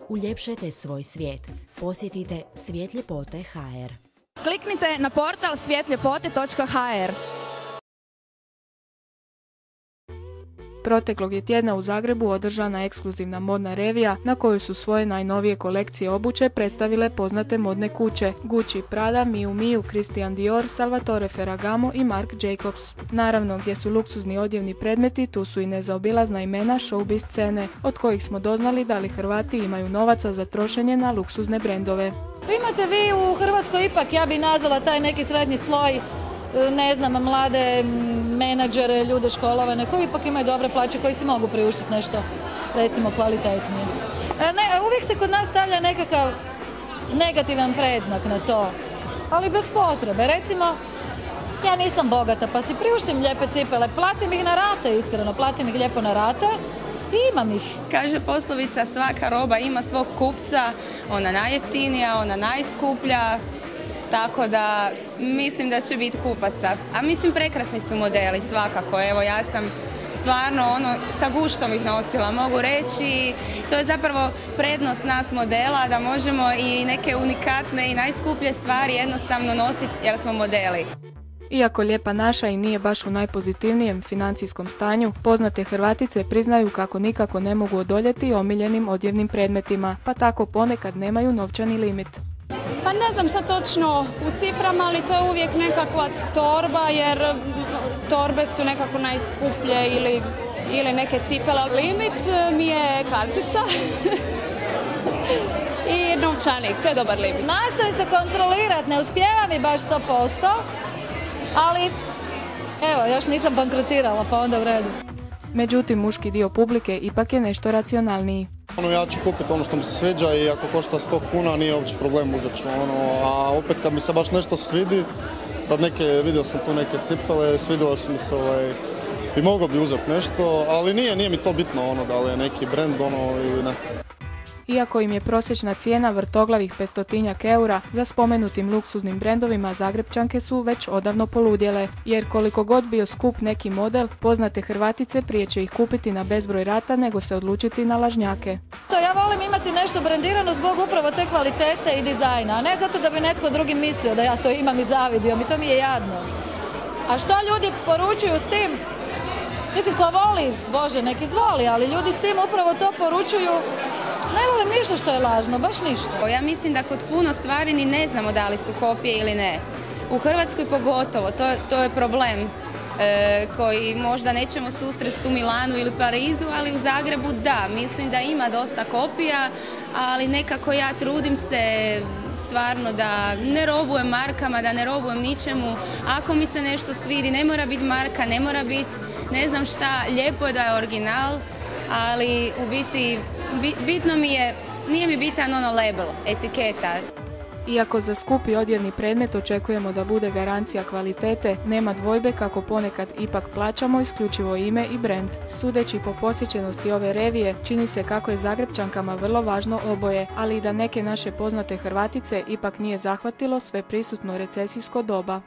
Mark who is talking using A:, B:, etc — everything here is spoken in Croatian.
A: Uljepšajte svoj svijet. Posjetite svjetljepote.hr.
B: Kliknite na portal svjetljepote.hr.
C: Proteklog je tjedna u Zagrebu održana ekskluzivna modna revija na kojoj su svoje najnovije kolekcije obuće predstavile poznate modne kuće Gucci, Prada, Miu Miu, Christian Dior, Salvatore Ferragamo i Marc Jacobs. Naravno, gdje su luksuzni odjevni predmeti, tu su i nezaobilazna imena showbiz scene, od kojih smo doznali da li Hrvati imaju novaca za trošenje na luksuzne brendove.
D: Imate vi u Hrvatskoj ipak, ja bi nazvala taj neki srednji sloj, ne znam, mlade menadžere, ljude školovane koji ipak imaju dobre plaće, koji si mogu priuštiti nešto, recimo, kvalitetnije. Uvijek se kod nas stavlja nekakav negativan predznak na to, ali bez potrebe. Recimo, ja nisam bogata pa si priuštim lijepe cipele, platim ih na rate, iskreno, platim ih lijepo na rate i imam ih.
E: Kaže poslovica, svaka roba ima svog kupca, ona najjeftinija, ona najskuplja. Tako da mislim da će biti kupaca. A mislim, prekrasni su modeli svakako. Evo, ja sam stvarno sa guštom ih nosila, mogu reći. To je zapravo prednost nas modela, da možemo i neke unikatne i najskuplje stvari jednostavno nositi jer smo modeli.
C: Iako Lijepa naša i nije baš u najpozitivnijem financijskom stanju, poznate Hrvatice priznaju kako nikako ne mogu odoljeti omiljenim odjevnim predmetima, pa tako ponekad nemaju novčani limit.
F: Pa ne znam sad točno u ciframa, ali to je uvijek nekakva torba, jer torbe su nekako najskuplje ili neke cipele. Limit mi je kartica i novčanik, to je dobar limit.
D: Nastoji se kontrolirati, ne uspijeva mi baš 100%, ali evo, još nisam bankrotirala, pa onda u redu.
C: Međutim, muški dio publike ipak je nešto racionalniji.
G: Ja ću kupiti ono što mi se sviđa i ako košta 100 kuna nije uopće problem, uzet ću a opet kad mi se baš nešto svidi, sad vidio sam tu neke cipele, svidjelo su mi se i mogao bi uzeti nešto, ali nije mi to bitno da li je neki brend ili ne.
C: Iako im je prosječna cijena vrtoglavih 500 eura, za spomenutim luksuznim brendovima Zagrepčanke su već odavno poludjele, jer koliko god bio skup neki model, poznate Hrvatice prije će ih kupiti na bezbroj rata nego se odlučiti na lažnjake.
D: Ja volim imati nešto brendirano zbog upravo te kvalitete i dizajna, a ne zato da bi netko drugi mislio da ja to imam i zavidio, to mi je jadno. A što ljudi poručuju s tim? Mislim, ko voli, Bože, nek izvoli, ali ljudi s tim upravo to poručuju. Ne volim ništa što je lažno, baš ništa.
E: Ja mislim da kod puno stvari ni ne znamo da li su kopije ili ne. U Hrvatskoj pogotovo, to je problem koji možda nećemo susresti u Milanu ili Parizu, ali u Zagrebu da. Mislim da ima dosta kopija, ali nekako ja trudim se stvarno da ne robujem markama, da ne robujem ničemu. Ako mi se nešto svidi, ne mora biti marka, ne mora biti ne znam šta, lijepo je da je original, ali u biti bitno mi je, nije mi bitan label, etiketa.
C: Iako za skupi odjevni predmet očekujemo da bude garancija kvalitete, nema dvojbe kako ponekad ipak plaćamo isključivo ime i brend. Sudeći po posjećenosti ove revije, čini se kako je Zagrepčankama vrlo važno oboje, ali i da neke naše poznate Hrvatice ipak nije zahvatilo sve prisutno recesijsko doba.